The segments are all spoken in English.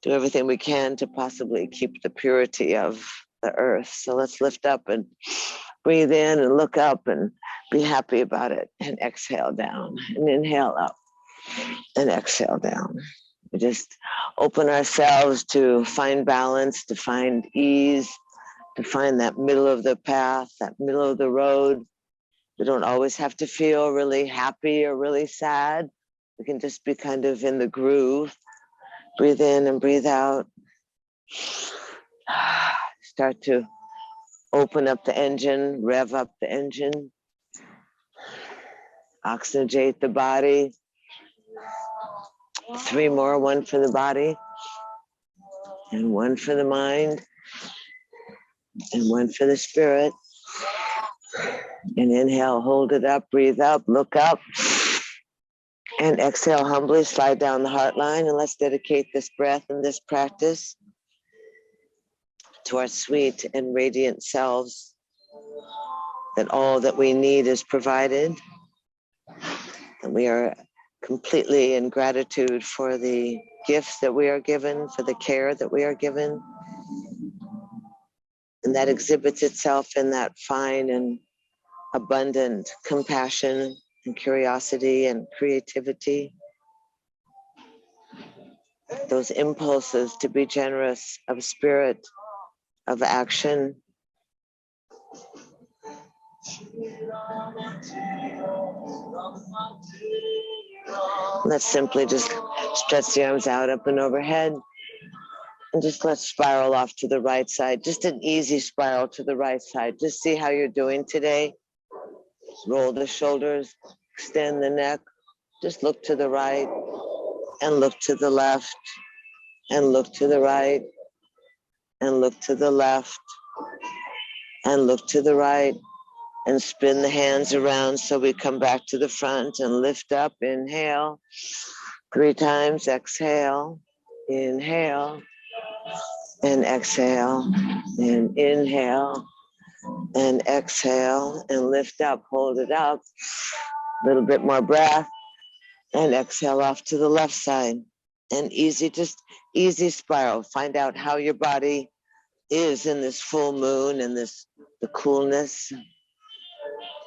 do everything we can to possibly keep the purity of the earth. So let's lift up and breathe in and look up and be happy about it, and exhale down and inhale up and exhale down. We just open ourselves to find balance, to find ease, to find that middle of the path, that middle of the road. We don't always have to feel really happy or really sad. We can just be kind of in the groove. Breathe in and breathe out. Start to open up the engine, rev up the engine, oxygenate the body. 3 more, 1 for the body, and 1 for the mind, and 1 for the spirit. And inhale, hold it up, breathe up, look up, and exhale humbly, slide down the heart line, and let's dedicate this breath and this practice to our sweet and radiant selves, that all that we need is provided, and we are completely in gratitude for the gifts that we are given, for the care that we are given. And that exhibits itself in that fine and abundant compassion and curiosity and creativity. Those impulses to be generous, of spirit, of action. Let's simply just stretch the arms out, up and overhead, and just let's spiral off to the right side. Just an easy spiral to the right side. Just see how you're doing today. Roll the shoulders, extend the neck. Just look to the right and look to the left and look to the right and look to the left and look to the right, and spin the hands around so we come back to the front and lift up. Inhale 3 times, exhale, inhale, and exhale, and inhale, and exhale, and lift up, hold it up, a little bit more breath, and exhale off to the left side. And easy, just easy spiral. Find out how your body is in this full moon and the coolness.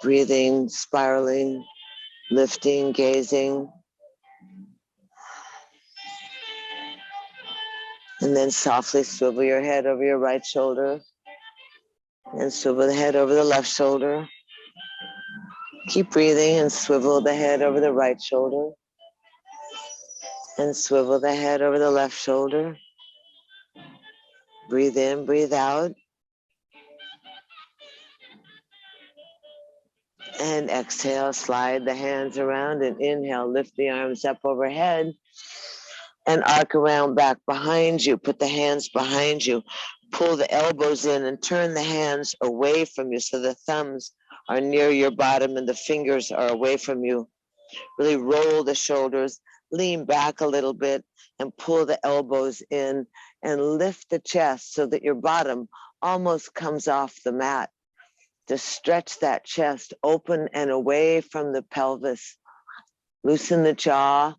Breathing, spiraling, lifting, gazing. And then softly swivel your head over your right shoulder and swivel the head over the left shoulder. Keep breathing and swivel the head over the right shoulder and swivel the head over the left shoulder. Breathe in, breathe out. And exhale, slide the hands around, and inhale, lift the arms up overhead and arc around back behind you. Put the hands behind you. Pull the elbows in and turn the hands away from you so the thumbs are near your bottom and the fingers are away from you. Really roll the shoulders, lean back a little bit and pull the elbows in and lift the chest so that your bottom almost comes off the mat. Just stretch that chest open and away from the pelvis. Loosen the jaw.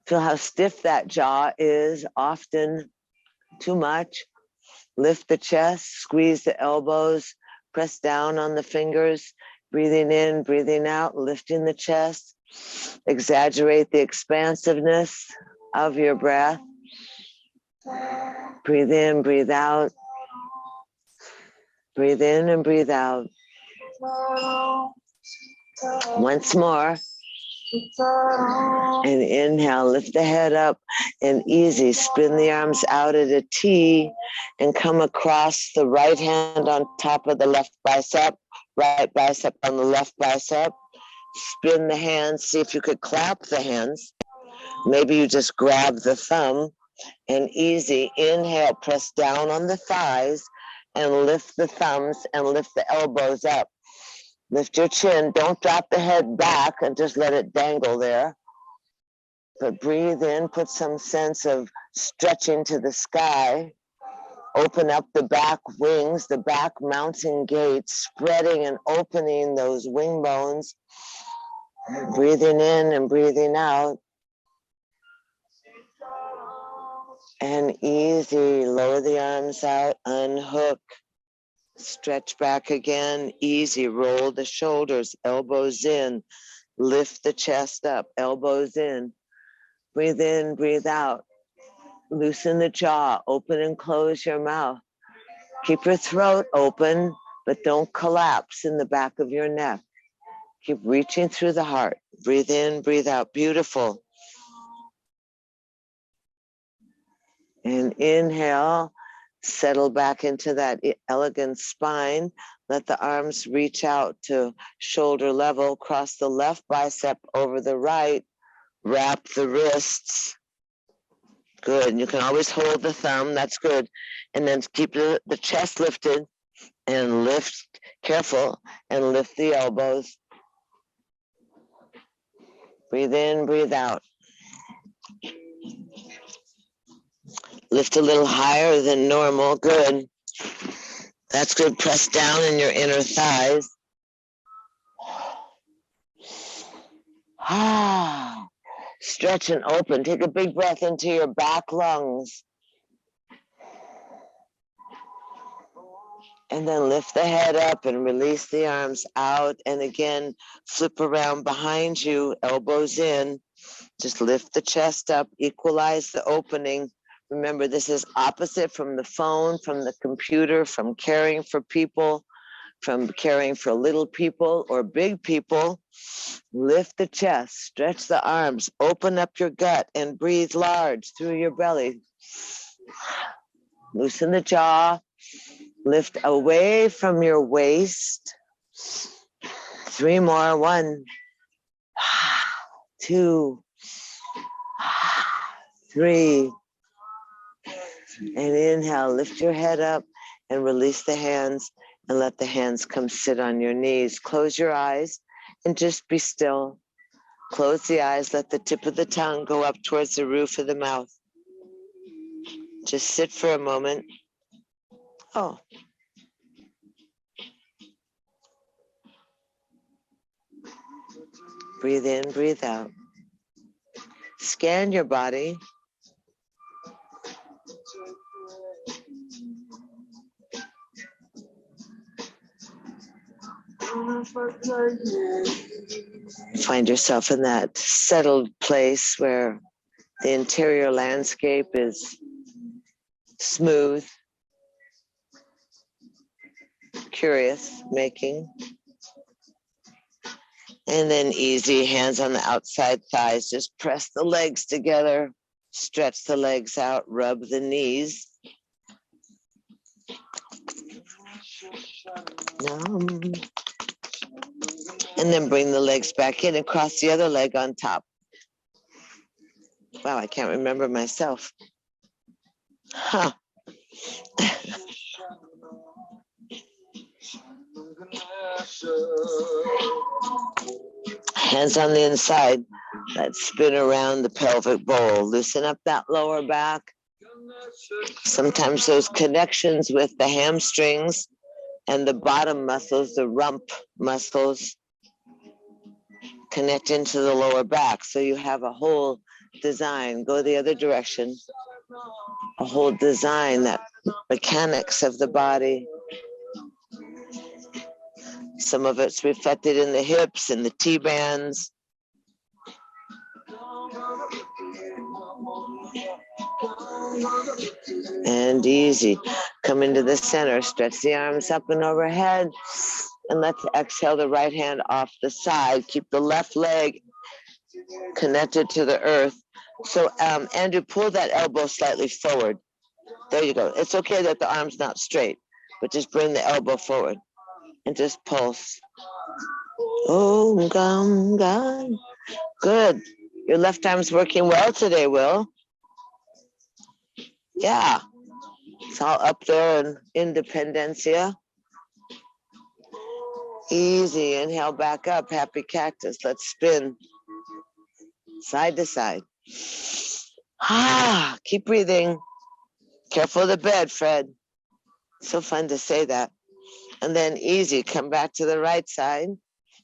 Feel how stiff that jaw is, often too much. Lift the chest, squeeze the elbows, press down on the fingers, breathing in, breathing out, lifting the chest. Exaggerate the expansiveness of your breath. Breathe in, breathe out. Breathe in and breathe out. Once more. And inhale, lift the head up and easy. Spin the arms out at a T and come across the right hand on top of the left bicep, right bicep on the left bicep. Spin the hands, see if you could clap the hands. Maybe you just grab the thumb and easy. Inhale, press down on the thighs and lift the thumbs and lift the elbows up. Lift your chin. Don't drop the head back and just let it dangle there. But breathe in, put some sense of stretching to the sky. Open up the back wings, the back mountain gate, spreading and opening those wing bones. Breathing in and breathing out. And easy, lower the arms out, unhook, stretch back again, easy, roll the shoulders, elbows in, lift the chest up, elbows in, breathe out, loosen the jaw, open and close your mouth. Keep your throat open, but don't collapse in the back of your neck. Keep reaching through the heart. Breathe in, breathe out. Beautiful. And inhale, settle back into that elegant spine. Let the arms reach out to shoulder level. Cross the left bicep over the right. Wrap the wrists. Good. And you can always hold the thumb. That's good. And then keep the chest lifted and lift, careful, and lift the elbows. Breathe in, breathe out. Lift a little higher than normal. Good. That's good. Press down in your inner thighs. Ah. Stretch and open. Take a big breath into your back lungs. And then lift the head up and release the arms out. And again, flip around behind you, elbows in. Just lift the chest up, equalize the opening. Remember, this is opposite from the phone, from the computer, from caring for people, from caring for little people or big people. Lift the chest, stretch the arms, open up your gut, and breathe large through your belly. Loosen the jaw, lift away from your waist. 3 more. 1, 2, 3. And inhale, lift your head up and release the hands and let the hands come sit on your knees. Close your eyes and just be still. Close the eyes, let the tip of the tongue go up towards the roof of the mouth. Just sit for a moment. Oh. Breathe in, breathe out. Scan your body. Find yourself in that settled place where the interior landscape is smooth, curious making. And then easy, hands on the outside thighs. Just press the legs together, stretch the legs out, rub the knees. And then bring the legs back in and cross the other leg on top. Wow, I can't remember myself. Huh. Hands on the inside. Let's spin around the pelvic bowl. Loosen up that lower back. Sometimes those connections with the hamstrings and the bottom muscles, the rump muscles, connect into the lower back. So you have a whole design. Go the other direction. A whole design, that mechanics of the body. Some of it's reflected in the hips and the T-bands. And easy. Come into the center, stretch the arms up and overhead, and let's exhale the right hand off the side. Keep the left leg connected to the earth. So Andrew, pull that elbow slightly forward. There you go. It's okay that the arm's not straight, but just bring the elbow forward and just pulse. Oh, God. Good. Your left arm's working well today, Will. Yeah. It's all up there in Independencia. Easy. Inhale back up. Happy cactus. Let's spin. Side to side. Keep breathing. Careful of the bed, Fred. So fun to say that. And then easy. Come back to the right side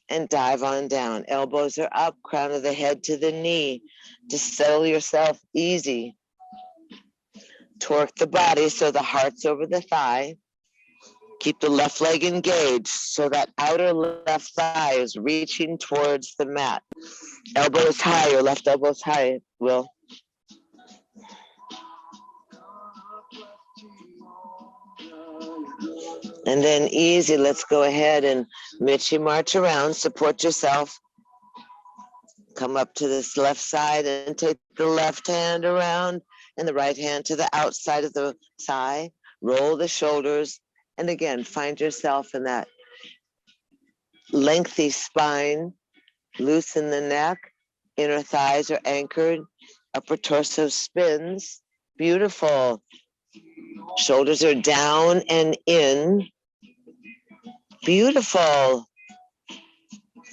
and dive on down. Elbows are up. Crown of the head to the knee. Just settle yourself easy. Torque the body so the heart's over the thigh. Keep the left leg engaged so that outer left thigh is reaching towards the mat. Elbows high, your left elbow's high, Will. And then easy, let's go ahead and Mitchy march around, support yourself. Come up to this left side and take the left hand around and the right hand to the outside of the thigh. Roll the shoulders. And again, find yourself in that lengthy spine. Loosen the neck. Inner thighs are anchored. Upper torso spins. Beautiful. Shoulders are down and in. Beautiful.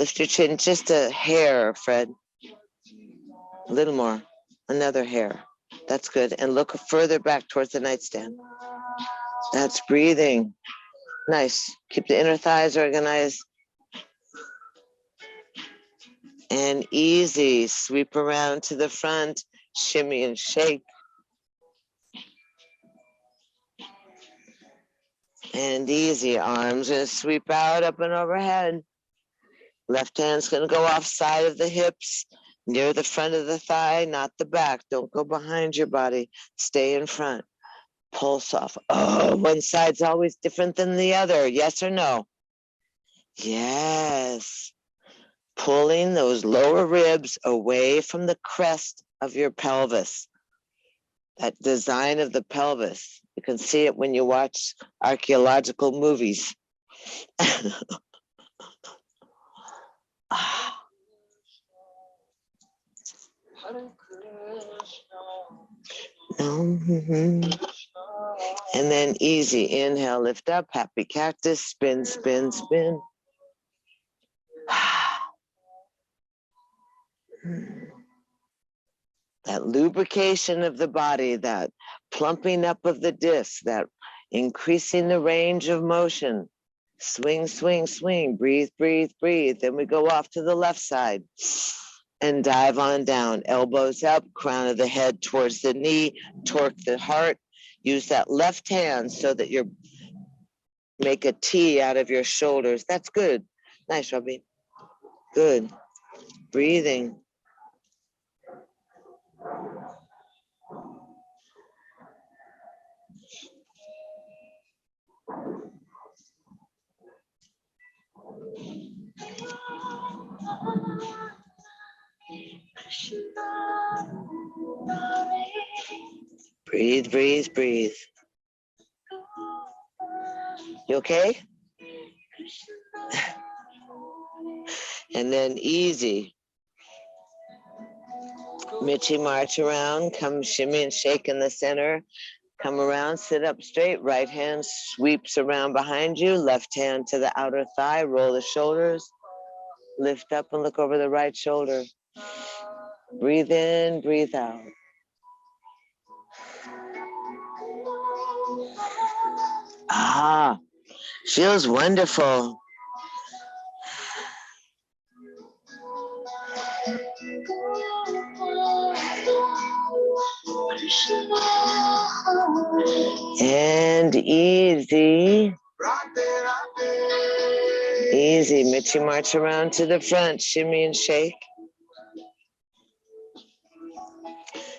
Lift your chin just a hair, Fred. A little more. Another hair. That's good. And look further back towards the nightstand. That's breathing. Nice. Keep the inner thighs organized. And easy. Sweep around to the front. Shimmy and shake. And easy. Arms going to sweep out, up and overhead. Left hand's going to go off side of the hips, near the front of the thigh, not the back. Don't go behind your body. Stay in front. Pulse off. Oh, one side's always different than the other. Yes or no? Yes. Pulling those lower ribs away from the crest of your pelvis. That design of the pelvis. You can see it when you watch archaeological movies. And then easy, inhale, lift up, happy cactus, spin, spin, spin. That lubrication of the body, that plumping up of the disc, that increasing the range of motion. Swing, swing, swing, breathe, breathe, breathe. Then we go off to the left side and dive on down. Elbows up, crown of the head towards the knee, torque the heart. Use that left hand so that you make a T out of your shoulders. That's good. Nice, Robbie. Good. Breathing. Breathe, breathe, breathe. You okay? And then easy. Mitchy march around, come shimmy and shake in the center. Come around, sit up straight. Right hand sweeps around behind you. Left hand to the outer thigh. Roll the shoulders. Lift up and look over the right shoulder. Breathe in, breathe out. Ah, feels wonderful. And easy. Easy. Mitchy march around to the front. Shimmy and shake.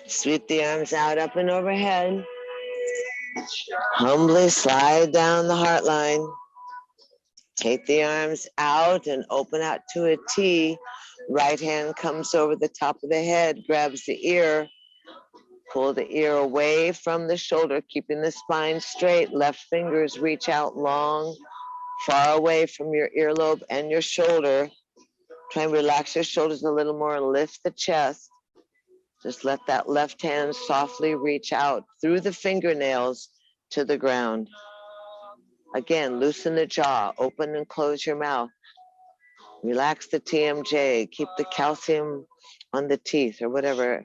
Sweep the arms out, up and overhead. Humbly slide down the heart line. Take the arms out and open out to a T. Right hand comes over the top of the head, grabs the ear. Pull the ear away from the shoulder, keeping the spine straight. Left fingers reach out long, far away from your earlobe and your shoulder. Try and relax your shoulders a little more and lift the chest. Just let that left hand softly reach out through the fingernails to the ground. Again, loosen the jaw, open and close your mouth. Relax the TMJ, keep the calcium on the teeth or whatever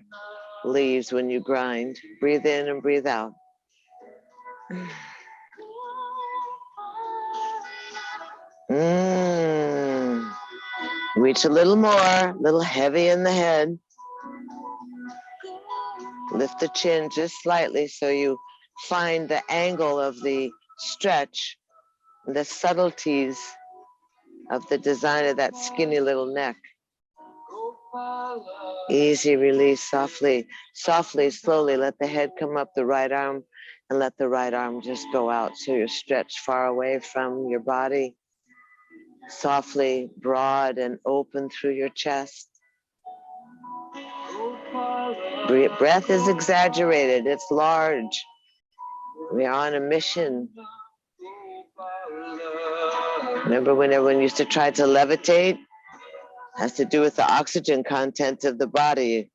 leaves when you grind. Breathe in and breathe out. Reach a little more, a little heavy in the head. Lift the chin just slightly so you find the angle of the stretch, the subtleties of the design of that skinny little neck. Easy release, softly, softly, slowly. Let the head come up, the right arm, and let the right arm just go out so you're stretched far away from your body. Softly, broad and open through your chest. Breath is exaggerated, it's large. We are on a mission. Remember when everyone used to try to levitate? Has to do with the oxygen content of the body.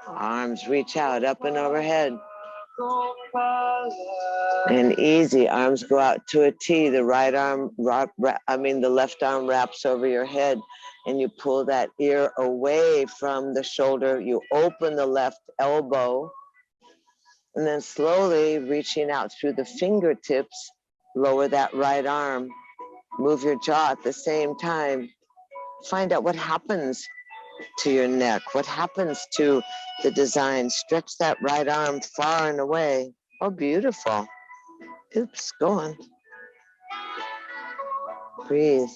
Arms reach out, up and overhead. And easy, arms go out to a T. The right arm, the left arm wraps over your head, and you pull that ear away from the shoulder. You open the left elbow, and then slowly reaching out through the fingertips, lower that right arm. Move your jaw at the same time. Find out what happens to your neck, what happens to the design. Stretch that right arm far and away. Oh, beautiful. Oops, go on. Breathe.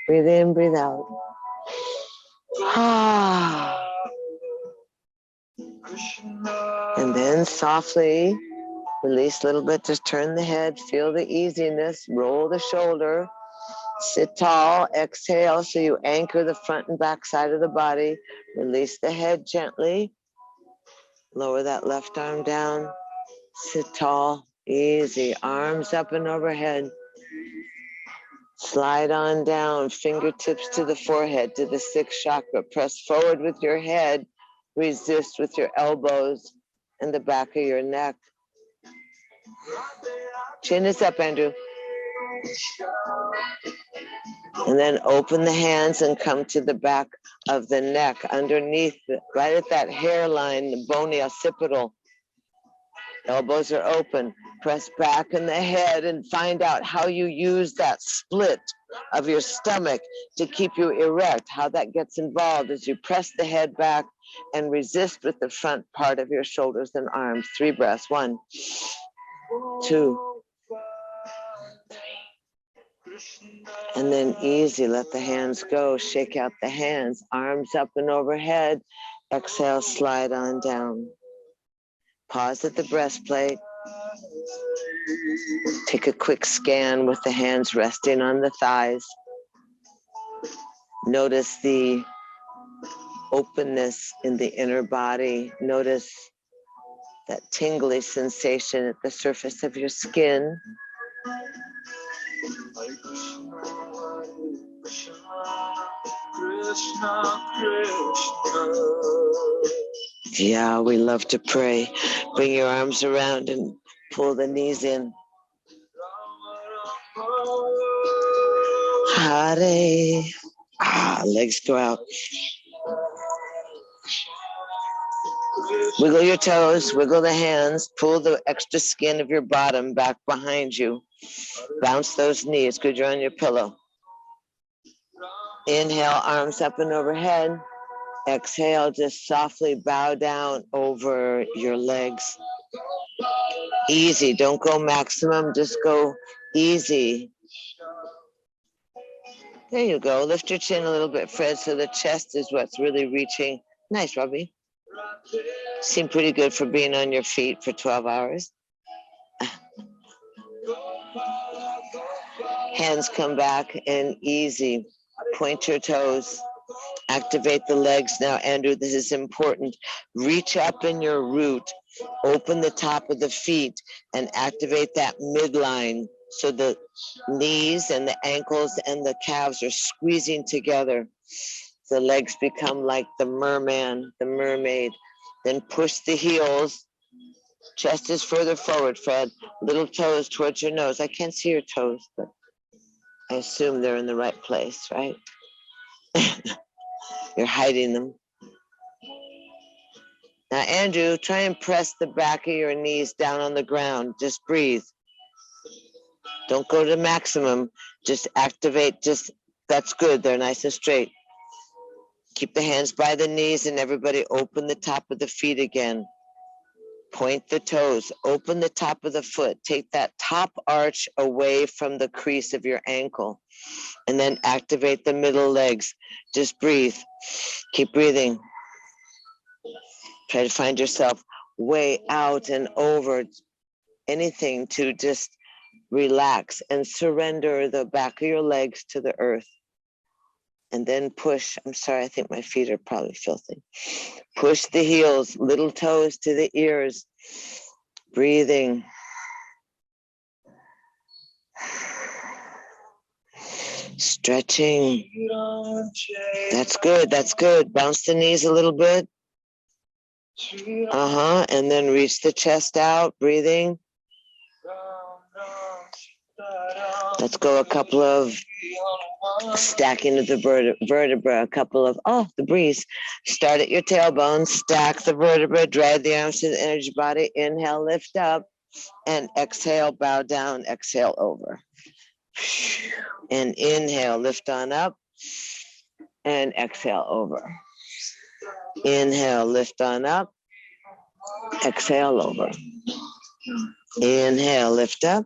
Breathe in, breathe out. And then softly release a little bit, just turn the head, feel the easiness, roll the shoulder, sit tall, exhale so you anchor the front and back side of the body, release the head gently, lower that left arm down, sit tall, easy, arms up and overhead, slide on down, fingertips to the forehead, to the sixth chakra, press forward with your head, resist with your elbows and the back of your neck. Chin is up, Andrew. And then open the hands and come to the back of the neck, underneath, right at that hairline, the bony occipital. Elbows are open. Press back in the head and find out how you use that split of your stomach to keep you erect, how that gets involved as you press the head back and resist with the front part of your shoulders and arms. 3 breaths. 1, 2, 3. And then easy, let the hands go. Shake out the hands, arms up and overhead. Exhale, slide on down. Pause at the breastplate. Take a quick scan with the hands resting on the thighs. Notice the openness in the inner body. Notice that tingly sensation at the surface of your skin. Yeah, we love to pray. Bring your arms around and pull the knees in. Hare. Legs go out. Wiggle your toes, wiggle the hands, pull the extra skin of your bottom back behind you. Bounce those knees, good, you're on your pillow. Inhale, arms up and overhead. Exhale, just softly bow down over your legs. Easy, don't go maximum, just go easy. There you go, lift your chin a little bit, Fred, so the chest is what's really reaching. Nice, Robbie. Seem pretty good for being on your feet for 12 hours. Hands come back and easy. Point your toes. Activate the legs. Now, Andrew, this is important. Reach up in your root. Open the top of the feet and activate that midline so the knees and the ankles and the calves are squeezing together. The legs become like the merman, the mermaid. Then push the heels. Chest is further forward, Fred. Little toes towards your nose. I can't see your toes, but I assume they're in the right place, right? You're hiding them. Now, Andrew, try and press the back of your knees down on the ground. Just breathe. Don't go to maximum. Just activate, just That's good. They're nice and straight. Keep the hands by the knees, and everybody open the top of the feet again. Point the toes, open the top of the foot. Take that top arch away from the crease of your ankle, and then activate the middle legs. Just breathe. Keep breathing. Try to find yourself way out and over. Anything to just relax and surrender the back of your legs to the earth. And then push. I'm sorry, I think my feet are probably filthy. Push the heels, little toes to the ears. Breathing. Stretching. That's good, that's good. Bounce the knees a little bit. And then reach the chest out, breathing. Let's go a couple of stacking of the vertebra, a couple of, the breeze. Start at your tailbone, stack the vertebra, drag the arms to the energy body. Inhale, lift up, and exhale, bow down, exhale over. And inhale, lift on up, and exhale over. Inhale, lift on up, exhale over. Inhale, lift up,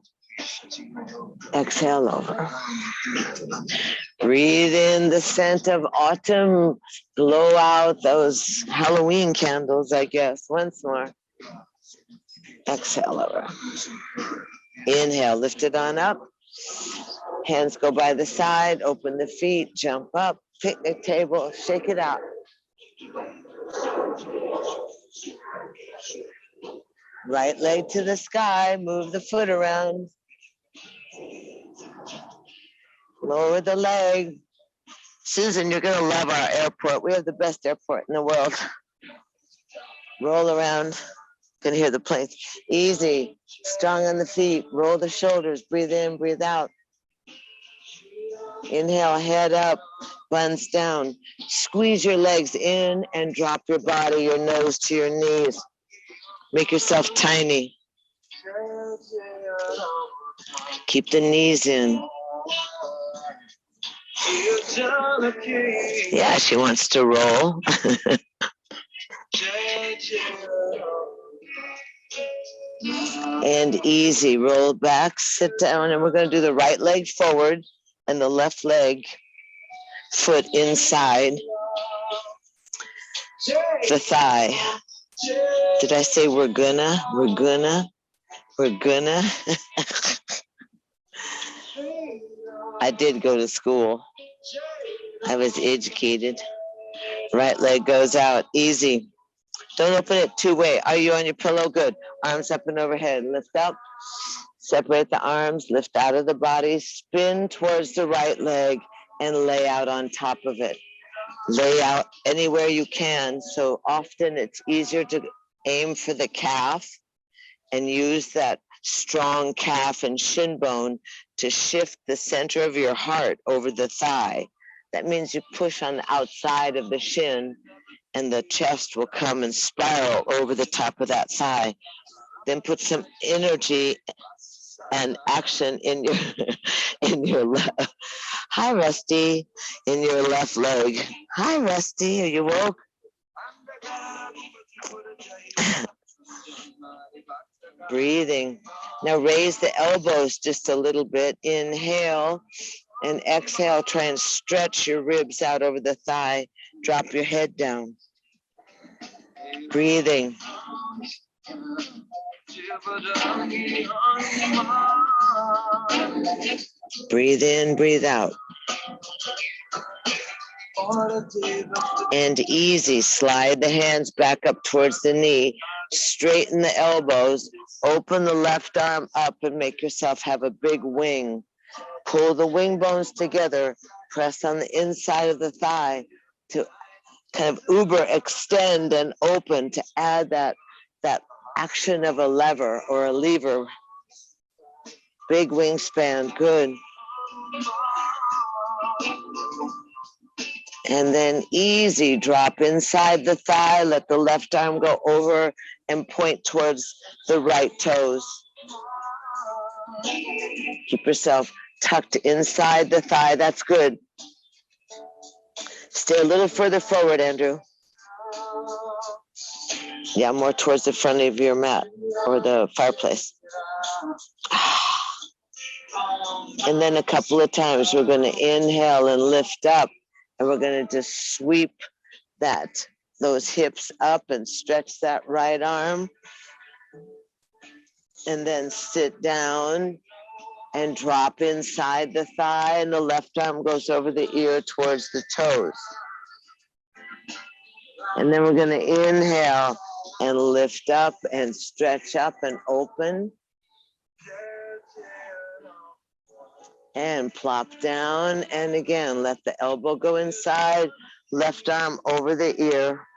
exhale over. Breathe in the scent of autumn. Blow out those Halloween candles, I guess. Once more. Exhale over. Inhale, lift it on up. Hands go by the side. Open the feet. Jump up. Picnic table. Shake it out. Right leg to the sky. Move the foot around. Lower the leg. Susan, you're going to love our airport. We have the best airport in the world. Roll around. You can hear the planes. Easy. Strong on the feet. Roll the shoulders. Breathe in, breathe out. Inhale, head up, buns down. Squeeze your legs in and drop your body, your nose to your knees. Make yourself tiny. Keep the knees in. Yeah, she wants to roll. And easy, roll back, sit down, and we're going to do the right leg forward and the left leg foot inside the thigh. Did I say we're gonna? I did go to school. I was educated. Right leg goes out, easy. Don't open it two-way. Are you on your pillow? Good. Arms up and overhead. Lift up. Separate the arms. Lift out of the body. Spin towards the right leg and lay out on top of it. Lay out anywhere you can. So often it's easier to aim for the calf and use that strong calf and shin bone to shift the center of your heart over the thigh. That means you push on the outside of the shin and the chest will come and spiral over the top of that thigh. Then put some energy and action in your left. Hi, Rusty, in your left leg. Hi, Rusty, are you woke? Breathing. Now raise the elbows just a little bit. Inhale and exhale. Try and stretch your ribs out over the thigh. Drop your head down. Breathing. Breathe in, breathe out. And easy, slide the hands back up towards the knee. Straighten the elbows. Open the left arm up and make yourself have a big wing. Pull the wing bones together. Press on the inside of the thigh to kind of uber extend and open to add that action of a lever or a lever. Big wingspan, good. And then easy, drop inside the thigh, let the left arm go over and point towards the right toes. Keep yourself tucked inside the thigh, that's good. Stay a little further forward, Andrew. Yeah, more towards the front of your mat or the fireplace. And then a couple of times we're going to inhale and lift up, and we're going to just sweep those hips up and stretch that right arm, and then sit down and drop inside the thigh, and the left arm goes over the ear towards the toes. And then we're going to inhale and lift up and stretch up and open. And plop down. And again, let the elbow go inside, left arm over the ear.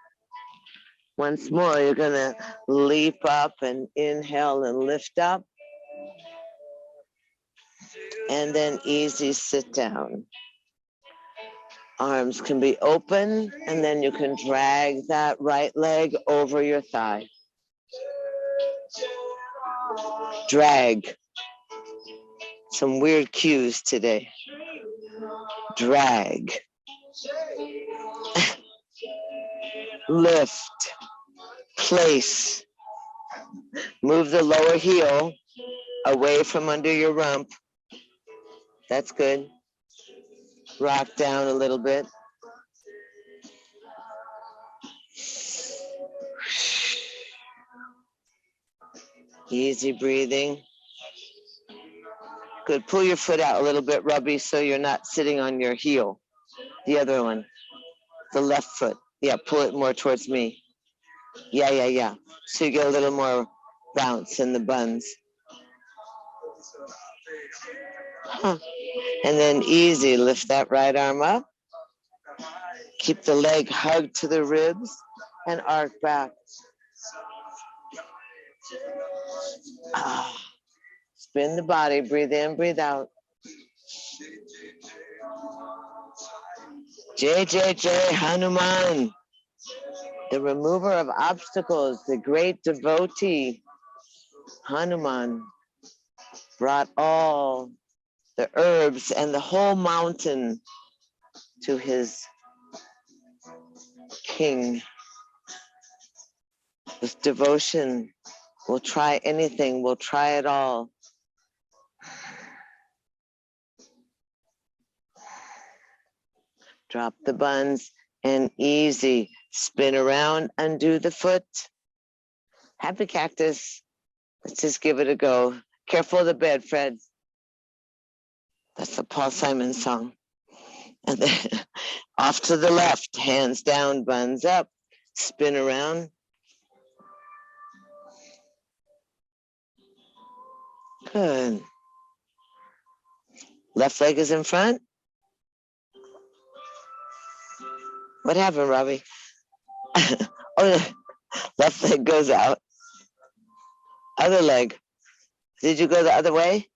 Once more, you're going to leap up and inhale and lift up. And then easy sit down. Arms can be open, and then you can drag that right leg over your thigh. Drag. Some weird cues today. Drag. Lift. Place. Move the lower heel away from under your rump. That's good. Rock down a little bit. Easy breathing. Good. Pull your foot out a little bit, Robbie, so you're not sitting on your heel. The other one. The left foot. Yeah, pull it more towards me. Yeah. So you get a little more bounce in the buns. And then easy, lift that right arm up. Keep the leg hugged to the ribs and arc back. Spin the body, breathe in, breathe out. Jai Jai Jai Hanuman, the remover of obstacles, the great devotee. Hanuman brought all the herbs and the whole mountain to his king. With devotion, we'll try anything, we'll try it all. Drop the buns and easy. Spin around, undo the foot. Happy cactus. Let's just give it a go. Careful of the bed, Fred. That's the Paul Simon song. And then off to the left, hands down, buns up. Spin around. Good. Left leg is in front. What happened, Robbie? Oh, left leg goes out. Other leg. Did you go the other way?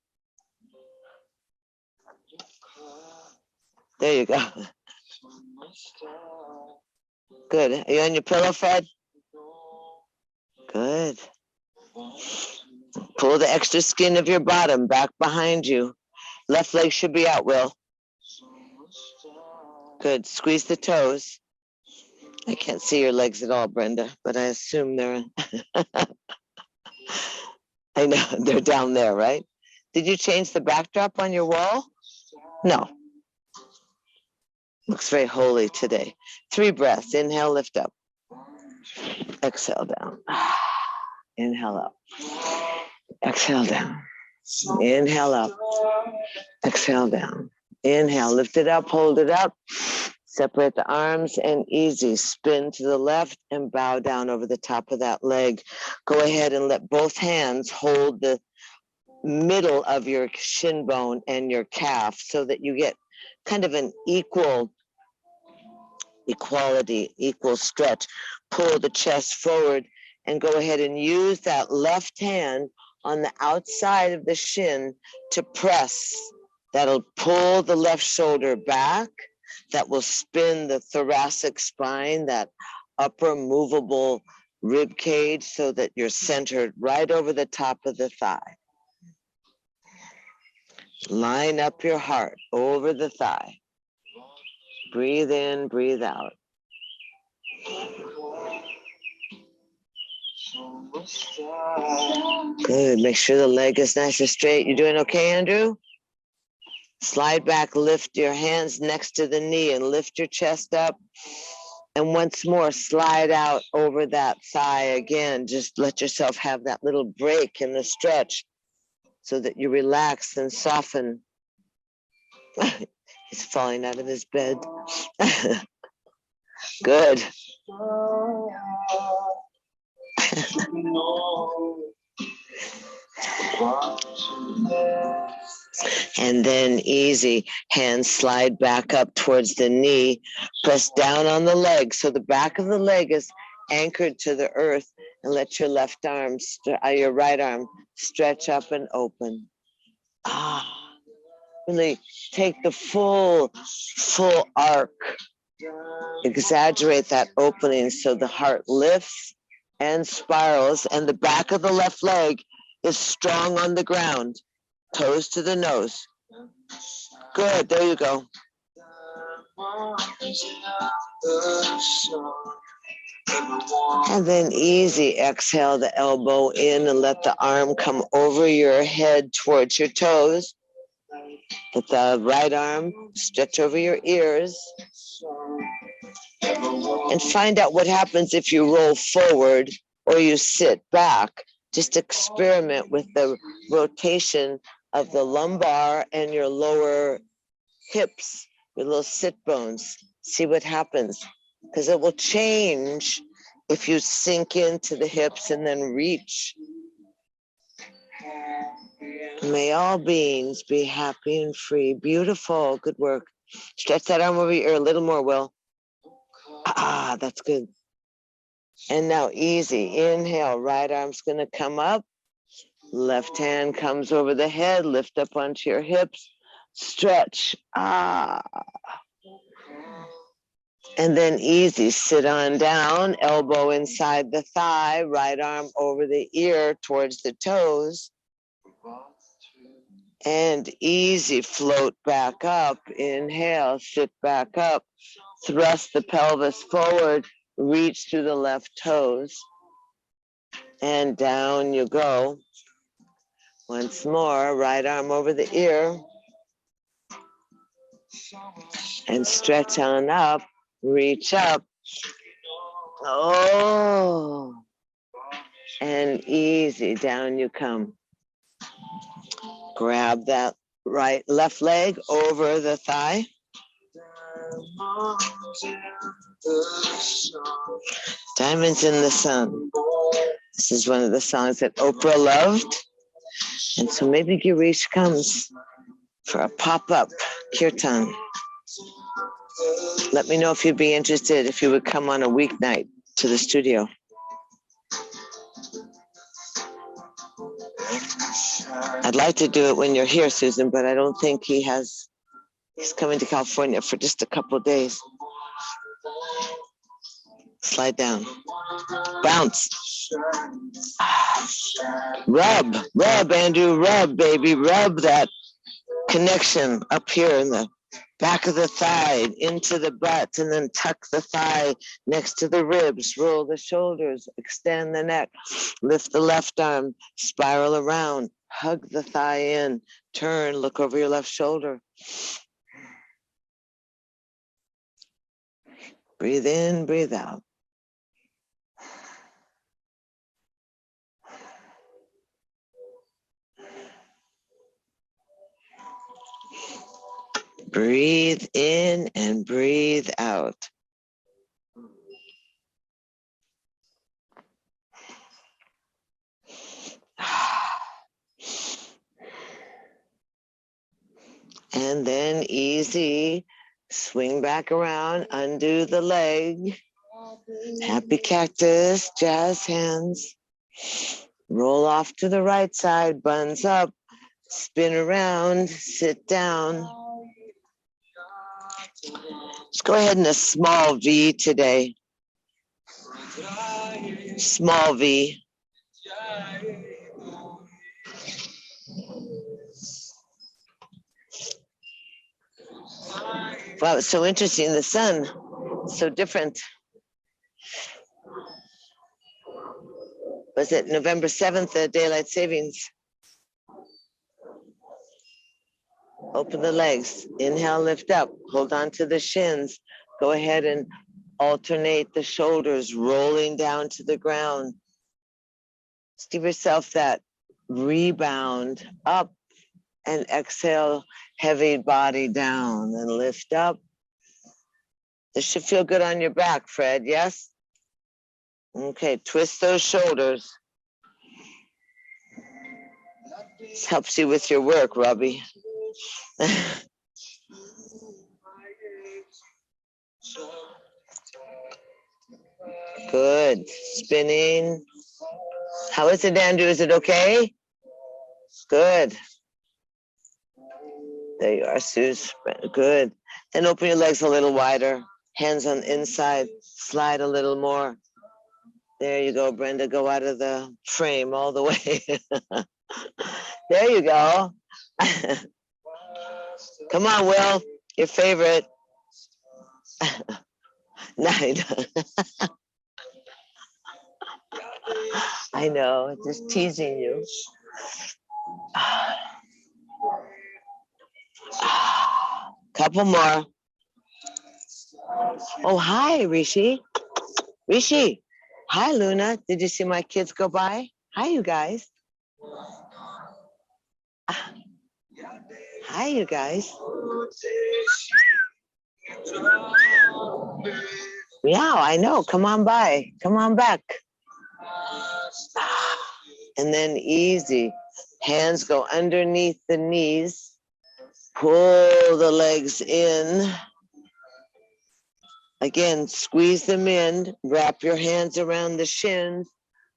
There you go. Good. Are you on your pillow, Fred? Good. Pull the extra skin of your bottom back behind you. Left leg should be out, Will. Good. Squeeze the toes. I can't see your legs at all, Brenda, but I assume they're... I know, they're down there, right? Did you change the backdrop on your wall? No. Looks very holy today. 3 breaths. Inhale, lift up. Exhale down. Inhale up. Exhale down. Inhale up. Exhale down. Inhale, lift it up, hold it up. Separate the arms and easy. Spin to the left and bow down over the top of that leg. Go ahead and let both hands hold the middle of your shin bone and your calf so that you get kind of an equal stretch. Pull the chest forward and go ahead and use that left hand on the outside of the shin to press. That'll pull the left shoulder back. That will spin the thoracic spine, that upper movable rib cage, so that you're centered right over the top of the thigh. Line up your heart over the thigh. Breathe in, breathe out. Good. Make sure the leg is nice and straight. You doing okay, Andrew? Slide back, lift your hands next to the knee and lift your chest up. And once more, slide out over that thigh again. Just let yourself have that little break in the stretch so that you relax and soften. He's falling out of his bed. Good. And then easy, hands slide back up towards the knee, press down on the leg so the back of the leg is anchored to the earth, and let your left arm, your right arm stretch up and open. Really take the full arc. Exaggerate that opening so the heart lifts and spirals, and the back of the left leg is strong on the ground. Toes to the nose. Good, there you go. And then easy, exhale the elbow in and let the arm come over your head towards your toes. Let the right arm stretch over your ears. And find out what happens if you roll forward or you sit back. Just experiment with the rotation of the lumbar and your lower hips, your little sit bones. See what happens, because it will change if you sink into the hips and then reach. May all beings be happy and free. Beautiful. Good work. Stretch that arm over your ear a little more, Will. That's good. And now easy. Inhale. Right arm's going to come up. Left hand comes over the head. Lift up onto your hips. Stretch. And then easy. Sit on down. Elbow inside the thigh. Right arm over the ear towards the toes. And easy. Float back up. Inhale. Sit back up. Thrust the pelvis forward. Reach through the left toes. And down you go. Once more, right arm over the ear. And stretch on up. Reach up. And easy, down you come. Grab that left leg over the thigh. Diamonds in the Sun. This is one of the songs that Oprah loved. And so maybe Girish comes for a pop-up kirtan. Let me know if you'd be interested, if you would come on a weeknight to the studio. I'd like to do it when you're here, Susan, but I don't think he's coming to California for just a couple of days. Slide down. Bounce. Rub, Andrew, rub, baby. Rub that connection up here in the back of the thigh into the butt, and then tuck the thigh next to the ribs. Roll the shoulders, extend the neck, lift the left arm, spiral around, hug the thigh in, turn, look over your left shoulder. Breathe in, breathe out. Breathe in and breathe out. And then easy, swing back around, undo the leg. Happy cactus, jazz hands. Roll off to the right side, buns up, spin around, sit down. Let's go ahead in a small V today. Small V. Wow, it's so interesting. The sun, so different. Was it November 7th, daylight savings? Open the legs. Inhale, lift up. Hold on to the shins. Go ahead and alternate the shoulders, rolling down to the ground. Just give yourself that rebound up and exhale, heavy body down and lift up. This should feel good on your back, Fred, yes? Okay, twist those shoulders. This helps you with your work, Robbie. Good. Spinning. How is it, Andrew? Is it okay? Good. There you are, Suze. Good. Then open your legs a little wider. Hands on the inside. Slide a little more. There you go, Brenda. Go out of the frame all the way. There you go. Come on, Will. Your favorite. Nine. I know, just teasing you. Couple more. Oh, hi, Rishi. Rishi. Hi, Luna. Did you see my kids go by? Hi, you guys. Hi, you guys. Yeah, I know. Come on by. Come on back. And then easy. Hands go underneath the knees. Pull the legs in. Again, squeeze them in. Wrap your hands around the shins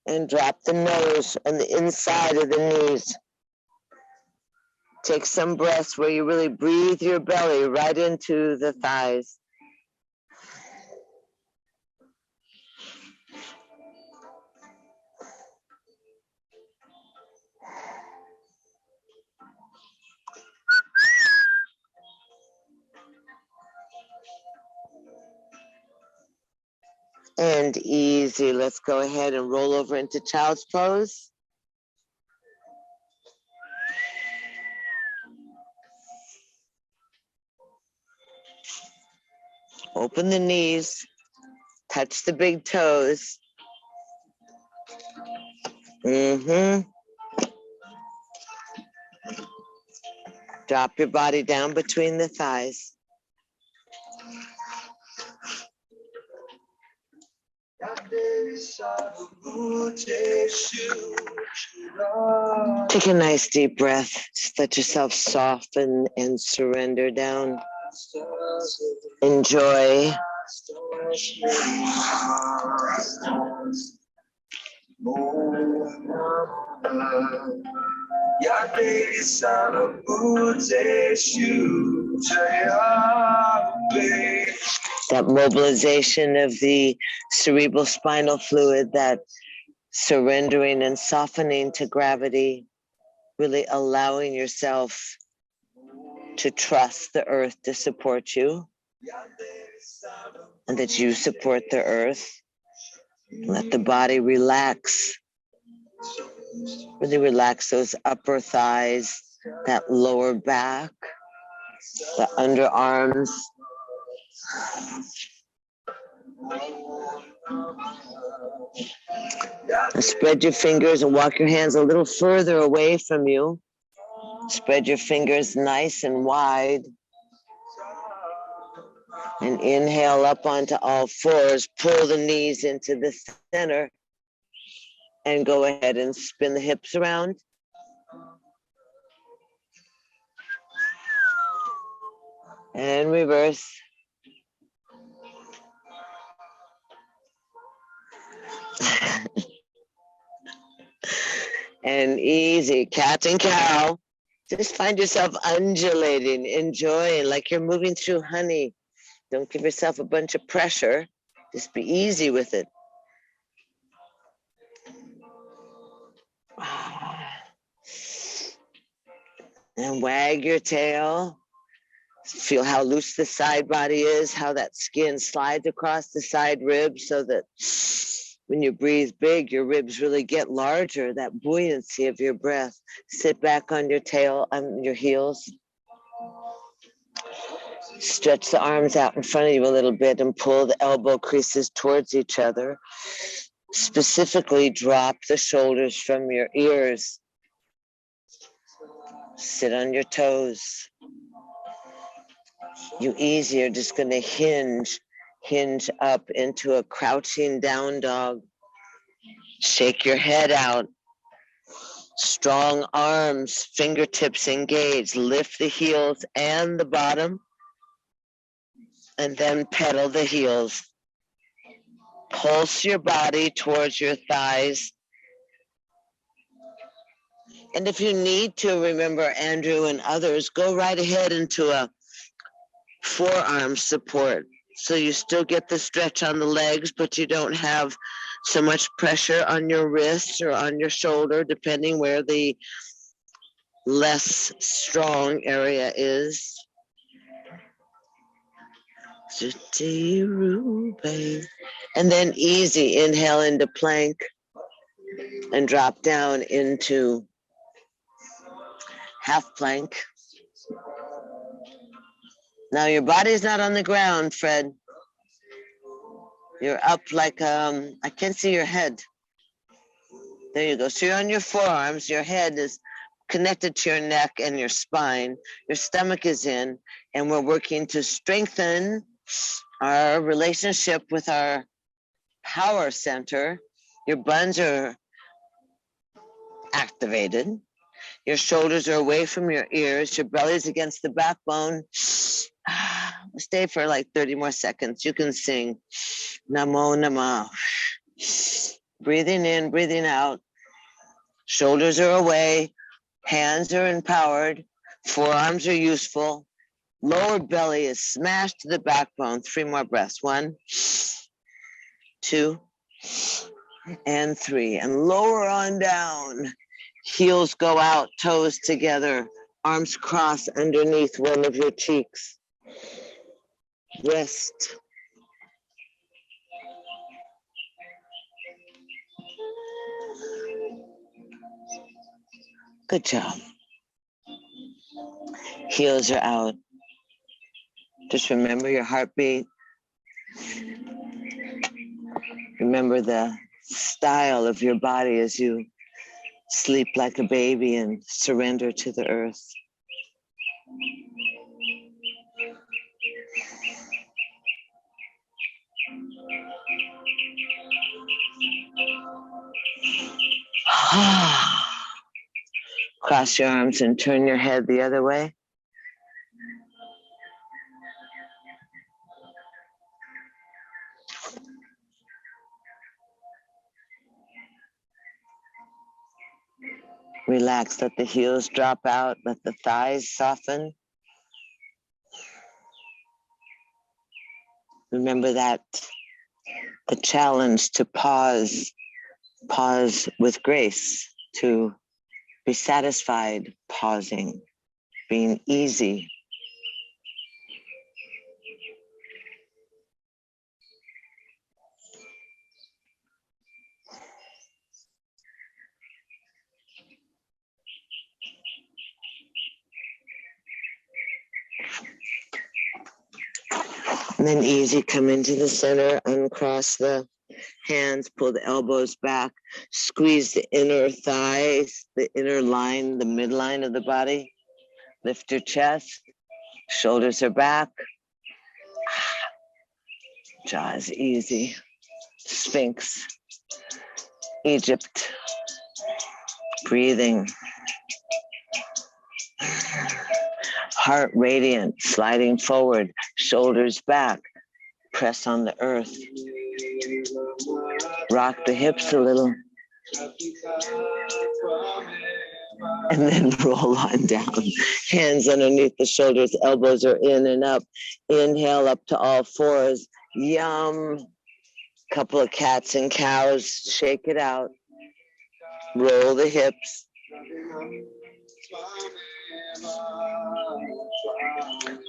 and drop the nose on the inside of the knees. Take some breaths where you really breathe your belly right into the thighs. And easy. Let's go ahead and roll over into child's pose. Open the knees. Touch the big toes. Drop your body down between the thighs. Take a nice deep breath. Just let yourself soften and surrender down. Enjoy. That mobilization of the cerebral spinal fluid, that surrendering and softening to gravity, really allowing yourself to trust the earth to support you and that you support the earth. Let the body relax. Really relax those upper thighs, that lower back, the underarms. Spread your fingers and walk your hands a little further away from you. Spread your fingers nice and wide. And inhale up onto all fours. Pull the knees into the center. And go ahead and spin the hips around. And reverse. And easy, cat and cow. Just find yourself undulating, enjoying, like you're moving through honey. Don't give yourself a bunch of pressure. Just be easy with it. And wag your tail. Feel how loose the side body is, how that skin slides across the side ribs so that when you breathe big, your ribs really get larger, that buoyancy of your breath. Sit back on your tail, on your heels. Stretch the arms out in front of you a little bit and pull the elbow creases towards each other. Specifically, drop the shoulders from your ears. Sit on your toes. You easy are just going to hinge up into a crouching down dog. Shake your head out. Strong arms, fingertips engaged. Lift the heels and the bottom, and then pedal the heels. Pulse your body towards your thighs. And if you need to, remember Andrew and others, go right ahead into a forearm support. So you still get the stretch on the legs, but you don't have so much pressure on your wrists or on your shoulder, depending where the less strong area is. And then easy, inhale into plank and drop down into half plank. Now your body's not on the ground, Fred. You're up like, I can't see your head. There you go. So you're on your forearms. Your head is connected to your neck and your spine. Your stomach is in, and we're working to strengthen our relationship with our power center. Your buns are activated. Your shoulders are away from your ears. Your belly's against the backbone. Stay for like 30 more seconds. You can sing Namo Namah. Breathing in, breathing out. Shoulders are away. Hands are empowered. Forearms are useful. Lower belly is smashed to the backbone. 3 more breaths. 1, 2, and 3. And lower on down. Heels go out, toes together. Arms cross underneath one of your cheeks. Rest. Good job. Heels are out. Just remember your heartbeat. Remember the style of your body as you sleep like a baby and surrender to the earth. Cross your arms and turn your head the other way. Relax, let the heels drop out, let the thighs soften. Remember that the challenge to pause with grace, to be satisfied pausing, being easy. And then easy, come into the center, uncross the hands, pull the elbows back, squeeze the inner thighs, the inner line, the midline of the body. Lift your chest, shoulders are back. Jaws easy. Sphinx, Egypt, breathing. Heart radiant, sliding forward, shoulders back, press on the earth. Rock the hips a little. And then roll on down. Hands underneath the shoulders, elbows are in and up. Inhale up to all fours. Yum. Couple of cats and cows. Shake it out. Roll the hips.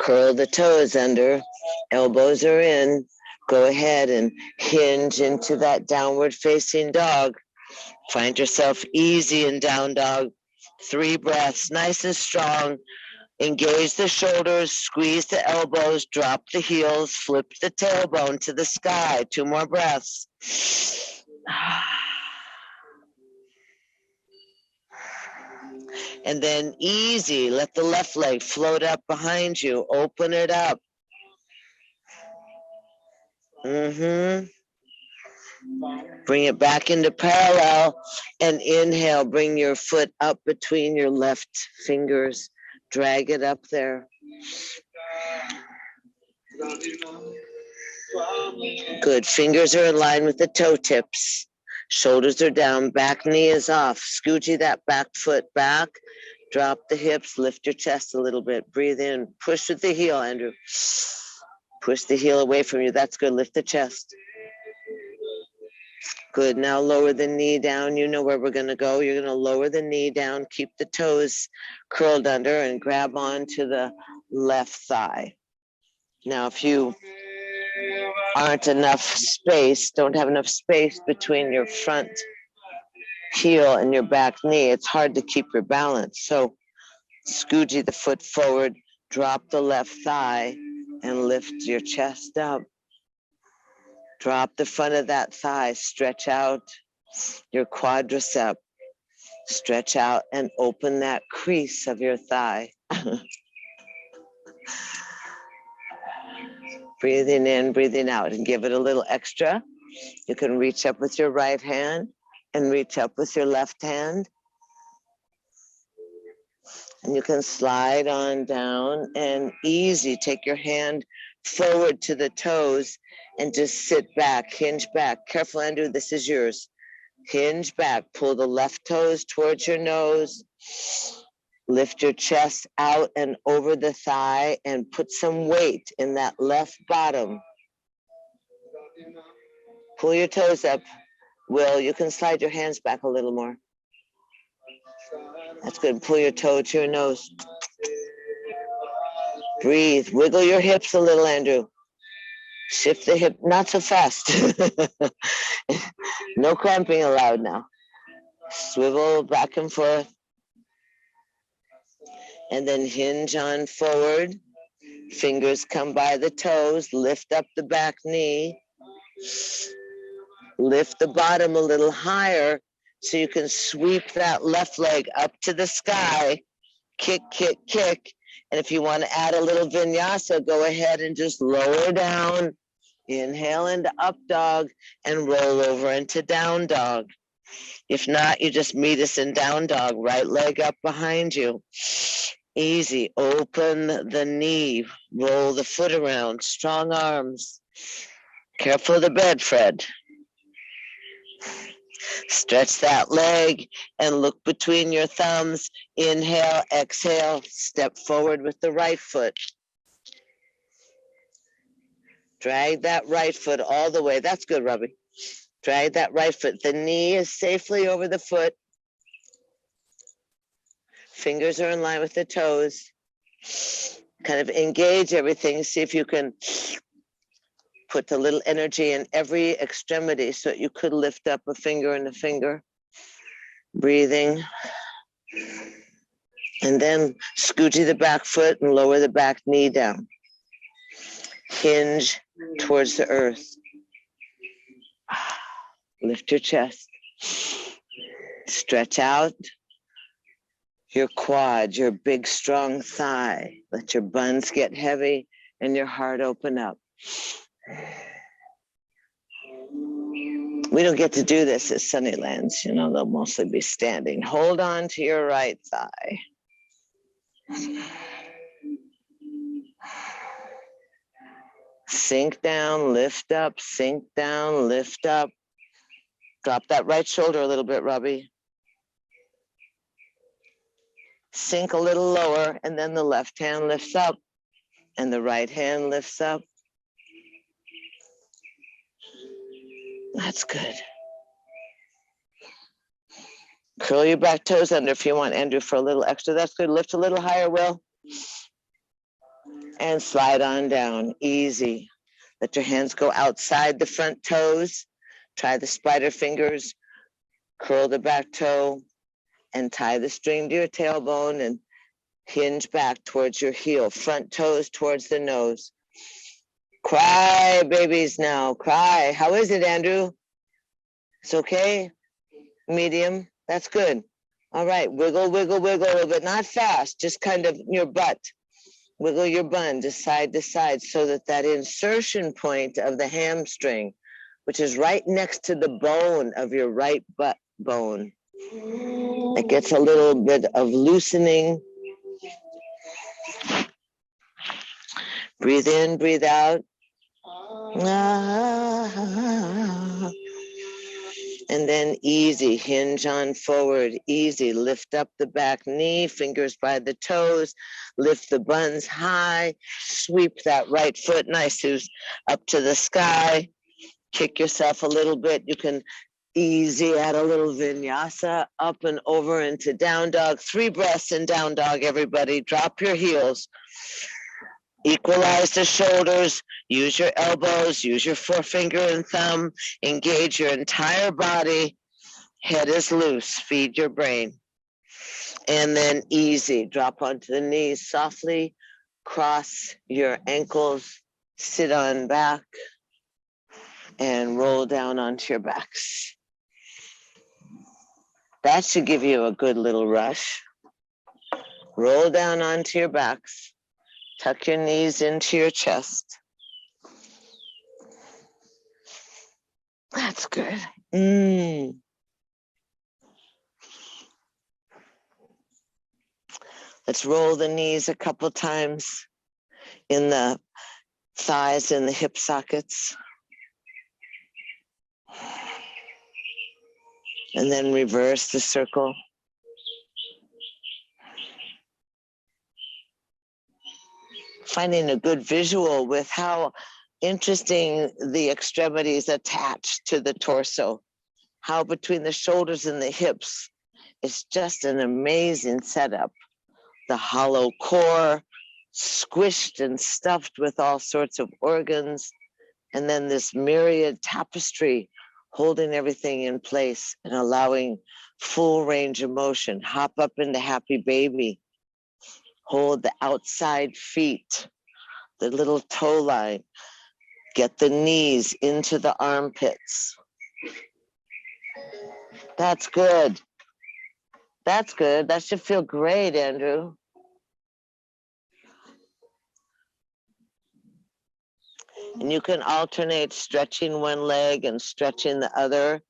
Curl the toes under, elbows are in. Go ahead and hinge into that downward facing dog. Find yourself easy in down dog. 3 breaths, nice and strong. Engage the shoulders, squeeze the elbows, drop the heels, flip the tailbone to the sky. 2 more breaths. And then easy, let the left leg float up behind you. Open it up. Bring it back into parallel and inhale. Bring your foot up between your left fingers. Drag it up there. Good. Fingers are in line with the toe tips. Shoulders are down. Back knee is off. Scoochie that back foot back. Drop the hips. Lift your chest a little bit. Breathe in. Push with the heel, Andrew. Push the heel away from you. That's good. Lift the chest. Good. Now lower the knee down. You know where we're going to go. You're going to lower the knee down. Keep the toes curled under and grab onto the left thigh. Now, if you don't have enough space between your front heel and your back knee, it's hard to keep your balance. So scoochie the foot forward, drop the left thigh, and lift your chest up. Drop the front of that thigh, stretch out your quadricep, stretch out and open that crease of your thigh. Breathing in, breathing out, and give it a little extra. You can reach up with your right hand and reach up with your left hand. And you can slide on down and easy. Take your hand forward to the toes and just sit back, hinge back. Careful, Andrew, this is yours. Hinge back, pull the left toes towards your nose. Lift your chest out and over the thigh and put some weight in that left bottom. Pull your toes up. Will, you can slide your hands back a little more. That's good. Pull your toe to your nose. Breathe. Wiggle your hips a little, Andrew. Shift the hip, not so fast. No cramping allowed now. Swivel back and forth. And then hinge on forward. Fingers come by the toes. Lift up the back knee. Lift the bottom a little higher so you can sweep that left leg up to the sky. Kick, kick, kick. And if you want to add a little vinyasa, go ahead and just lower down. Inhale into up dog and roll over into down dog. If not, you just meet us in down dog. Right leg up behind you. Easy. Open the knee. Roll the foot around. Strong arms. Careful of the bed, Fred. Stretch that leg and look between your thumbs. Inhale, exhale, step forward with the right foot. Drag that right foot all the way. That's good, Robbie. Drag that right foot. The knee is safely over the foot. Fingers are in line with the toes. Kind of engage everything. See if you can put a little energy in every extremity so that you could lift up a finger and a finger. Breathing. And then scoochie the back foot and lower the back knee down. Hinge towards the earth. Lift your chest. Stretch out your quad, your big strong thigh. Let your buns get heavy and your heart open up. We don't get to do this at Sunnylands. You know, they'll mostly be standing. Hold on to your right thigh. Sink down, lift up, sink down, lift up. Drop that right shoulder a little bit, Robbie. Sink a little lower, and then the left hand lifts up, and the right hand lifts up. That's good. Curl your back toes under if you want, Andrew, for a little extra. That's good. Lift a little higher, Will. And slide on down. Easy. Let your hands go outside the front toes. Try the spider fingers. Curl the back toe and tie the string to your tailbone and hinge back towards your heel. Front toes towards the nose. Cry, babies, now. Cry. How is it, Andrew? It's okay? Medium? That's good. All right. Wiggle, wiggle, wiggle a little bit. Not fast. Just kind of your butt. Wiggle your bun just side to side so that that insertion point of the hamstring, which is right next to the bone of your right butt bone, it gets a little bit of loosening. Breathe in, breathe out. And then easy, hinge on forward, easy, lift up the back knee, fingers by the toes, lift the buns high, sweep that right foot nice up to the sky, kick yourself a little bit. You can easy add a little vinyasa up and over into down dog. 3 breaths in down dog, everybody. Drop your heels. Equalize the shoulders, use your elbows, use your forefinger and thumb, engage your entire body. Head is loose, feed your brain. And then easy, drop onto the knees softly, cross your ankles, sit on back, and roll down onto your backs. That should give you a good little rush. Roll down onto your backs. Tuck your knees into your chest. That's good. Let's roll the knees a couple times in the thighs and the hip sockets. And then reverse the circle. Finding a good visual with how interesting the extremities attach to the torso, how between the shoulders and the hips, it's just an amazing setup. The hollow core, squished and stuffed with all sorts of organs, and then this myriad tapestry holding everything in place and allowing full range of motion. Hop up into happy baby. Hold the outside feet, the little toe line. Get the knees into the armpits. That's good. That's good. That should feel great, Andrew. And you can alternate stretching one leg and stretching the other.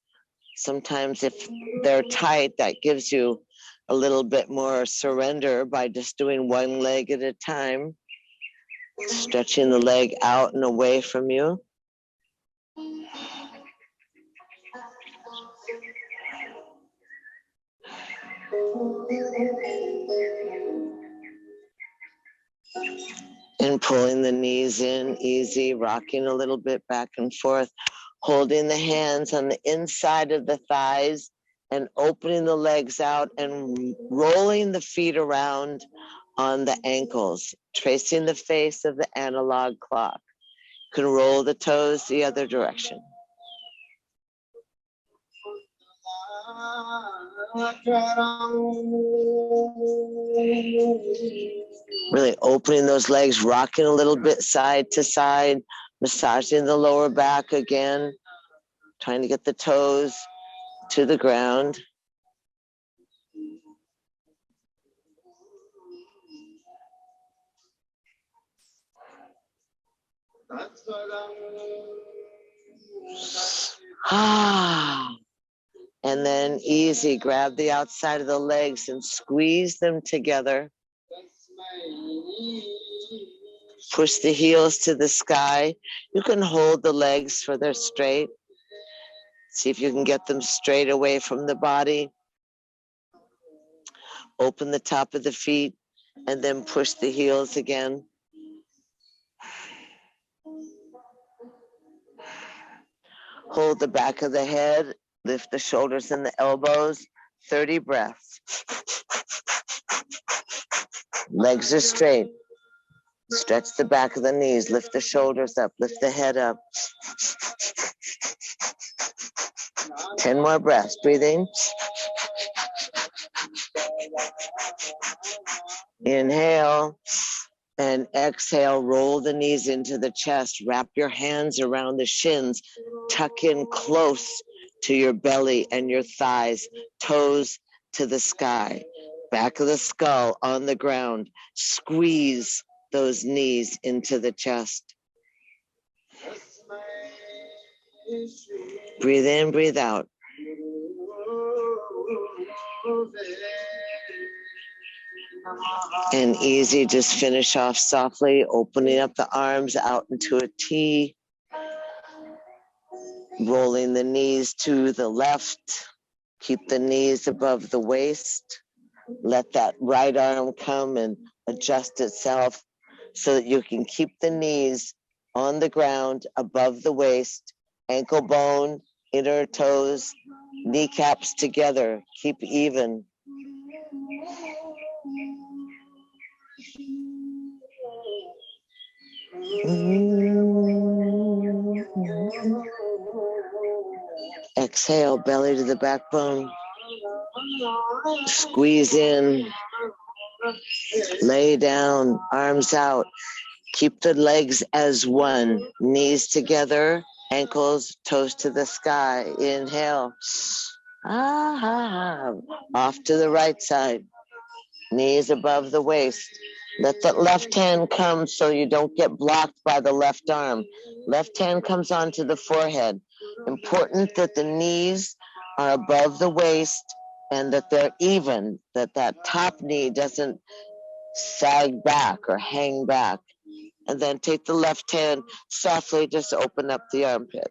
Sometimes if they're tight, that gives you a little bit more surrender by just doing one leg at a time, stretching the leg out and away from you. And pulling the knees in, easy, rocking a little bit back and forth, holding the hands on the inside of the thighs and opening the legs out and rolling the feet around on the ankles, tracing the face of the analog clock. You can roll the toes the other direction. Really opening those legs, rocking a little bit side to side, massaging the lower back again, trying to get the toes to the ground. And then easy, grab the outside of the legs and squeeze them together. Push the heels to the sky. You can hold the legs for they're straight. See if you can get them straight away from the body. Open the top of the feet and then push the heels again. Hold the back of the head, lift the shoulders and the elbows, 30 breaths. Legs are straight. Stretch the back of the knees. Lift the shoulders up. Lift the head up. 10 more breaths. Breathing. Inhale and exhale. Roll the knees into the chest. Wrap your hands around the shins. Tuck in close to your belly and your thighs. Toes to the sky. Back of the skull on the ground. Squeeze those knees into the chest. Breathe in, breathe out. And easy, just finish off softly, opening up the arms out into a T. Rolling the knees to the left. Keep the knees above the waist. Let that right arm come and adjust itself so that you can keep the knees on the ground above the waist, ankle bone, inner toes, kneecaps together. Keep even. Exhale, belly to the backbone. Squeeze in. Lay down, arms out. Keep the legs as one. Knees together, ankles, toes to the sky. Inhale. Off to the right side. Knees above the waist. Let the left hand come so you don't get blocked by the left arm. Left hand comes onto the forehead. Important that the knees are above the waist and that they're even, that top knee doesn't sag back or hang back. And then take the left hand, softly just open up the armpit.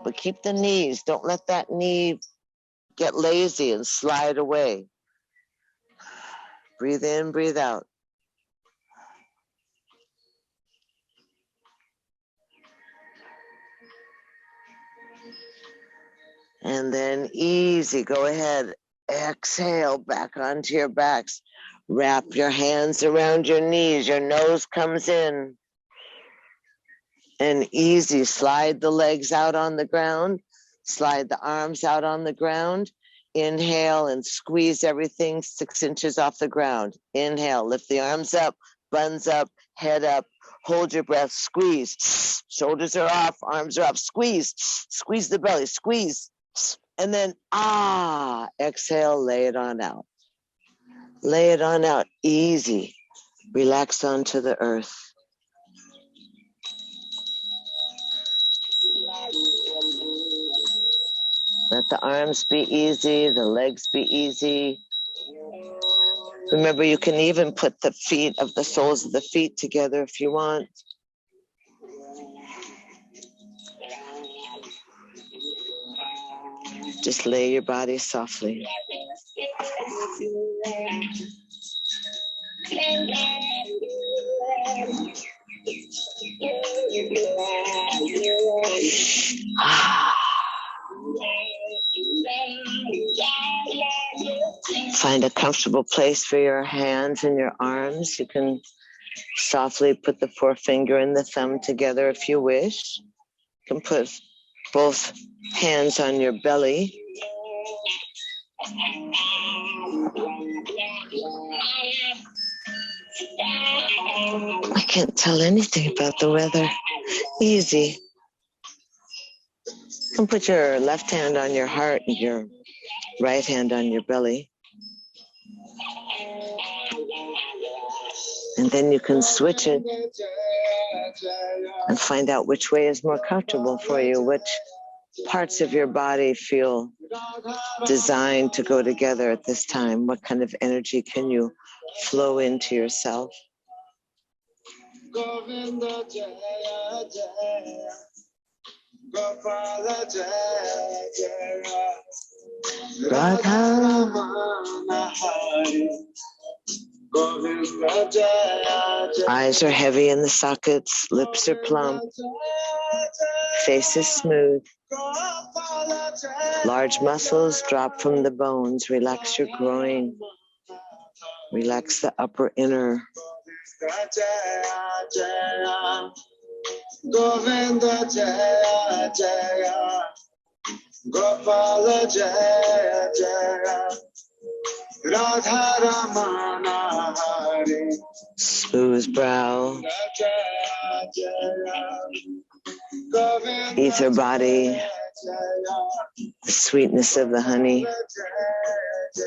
But keep the knees, don't let that knee get lazy and slide away. Breathe in, breathe out. And then easy, go ahead, exhale back onto your backs. Wrap your hands around your knees, your nose comes in. And easy, slide the legs out on the ground, slide the arms out on the ground. Inhale and squeeze everything 6 inches off the ground. Inhale, lift the arms up, buns up, head up. Hold your breath, squeeze. Shoulders are off, arms are up, squeeze. Squeeze the belly, squeeze. And then, exhale, lay it on out. Lay it on out, easy. Relax onto the earth. Let the arms be easy, the legs be easy. Remember, you can even put the feet of the soles of the feet together if you want. Just lay your body softly. Find a comfortable place for your hands and your arms. You can softly put the forefinger and the thumb together if you wish. You can put both hands on your belly. I can't tell anything about the weather. Easy. You can put your left hand on your heart and your right hand on your belly. And then you can switch it and find out which way is more comfortable for you, which parts of your body feel designed to go together at this time. What kind of energy can you flow into yourself? Eyes are heavy in the sockets, lips are plump, face is smooth. Large muscles drop from the bones. Relax your groin. Relax the upper inner. Govinda Jaya Jaya, Gopala Jaya Jaya, Radha Ramana Hari. Smooth brow. Ether body. The sweetness of the honey.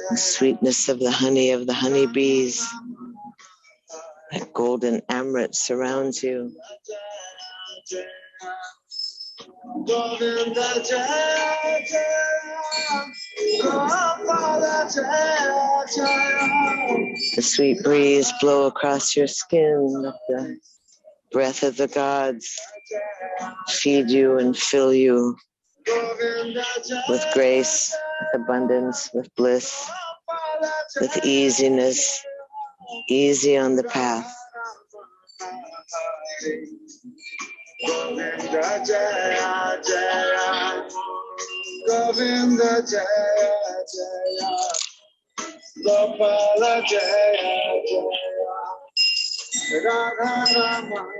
The sweetness of the honeybees. That golden amrit surrounds you. The sweet breeze blow across your skin. Let the breath of the gods feed you and fill you with grace, with abundance, with bliss, with easiness, easy on the path. Govinda Jaya Jaya, Govinda Jaya Jaya, Gopala Jaya Jaya, Radha Ramana.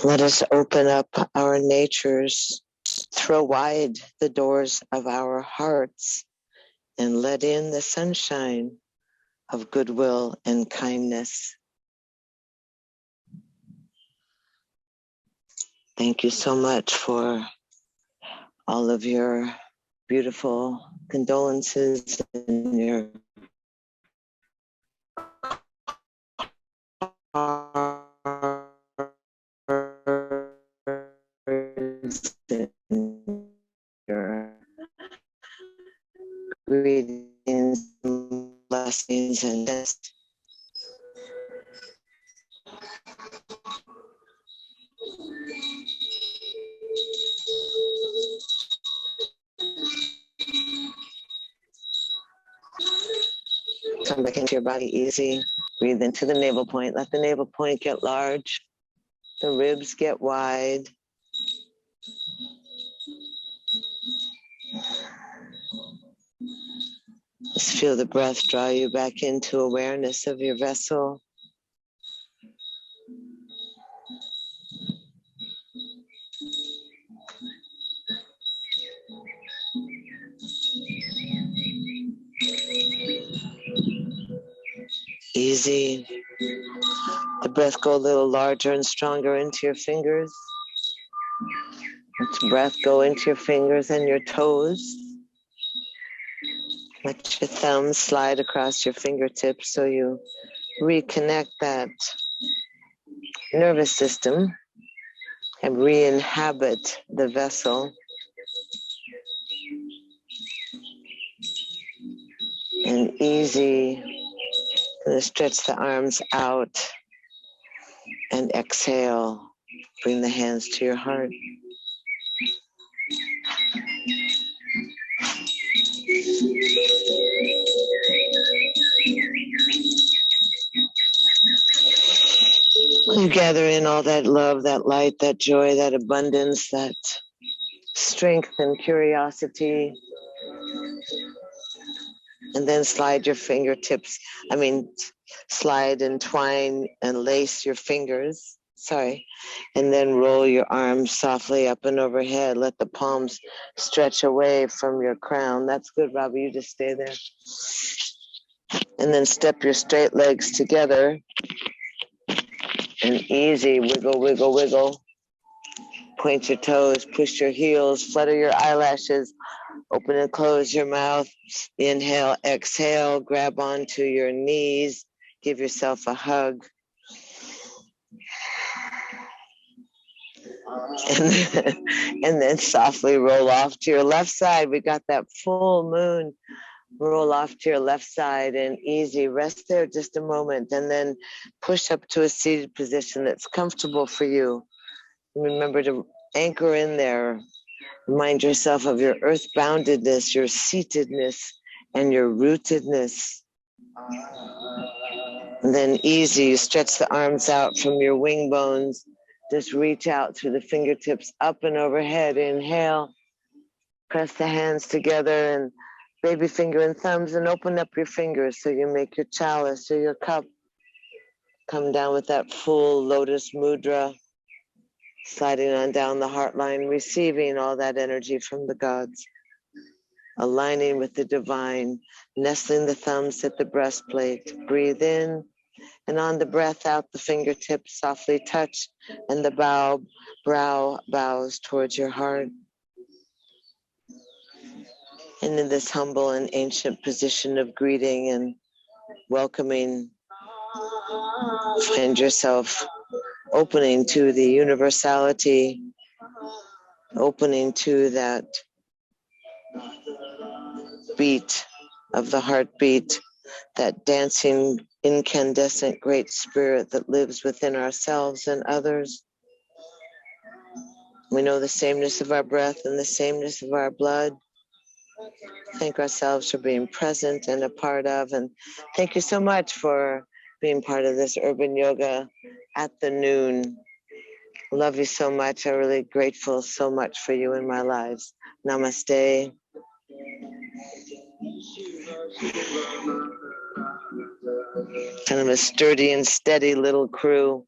Let us open up our natures, throw wide the doors of our hearts, and let in the sunshine of goodwill and kindness. Thank you so much for all of your beautiful condolences and your your greetings, blessings, and come back into your body easy. Breathe into the navel point. Let the navel point get large. The ribs get wide. Just feel the breath draw you back into awareness of your vessel. Easy. The breath go a little larger and stronger into your fingers. Let the breath go into your fingers and your toes. Let your thumbs slide across your fingertips so you reconnect that nervous system and re-inhabit the vessel. And easy. Stretch the arms out and exhale. Bring the hands to your heart. And gather in all that love, that light, that joy, that abundance, that strength and curiosity. And then slide your fingertips. Slide and twine and lace your fingers. And then roll your arms softly up and overhead. Let the palms stretch away from your crown. That's good, Robbie. You just stay there. And then step your straight legs together. And easy, wiggle, wiggle, wiggle. Point your toes, push your heels, flutter your eyelashes. Open and close your mouth. Inhale, exhale, grab onto your knees. Give yourself a hug. And then softly roll off to your left side. We got that full moon roll off to your left side and easy. Rest there just a moment and then push up to a seated position that's comfortable for you. Remember to anchor in there. Remind yourself of your earth-boundedness, your seatedness, and your rootedness. And then easy, you stretch the arms out from your wing bones. Just reach out through the fingertips up and overhead. Inhale. Press the hands together and baby finger and thumbs and open up your fingers so you make your chalice or your cup. Come down with that full lotus mudra, sliding on down the heart line, receiving all that energy from the gods, aligning with the divine, nestling the thumbs at the breastplate. Breathe in, and on the breath out, the fingertips softly touch, and the brow bows towards your heart. And in this humble and ancient position of greeting and welcoming, find yourself opening to the universality, opening to that beat of the heartbeat, that dancing, incandescent great spirit that lives within ourselves and others. We know the sameness of our breath and the sameness of our blood. Thank ourselves for being present and a part of, and thank you so much for being part of this urban yoga at the noon. Love you so much. I'm really grateful so much for you in my lives. Namaste. Kind of a sturdy and steady little crew.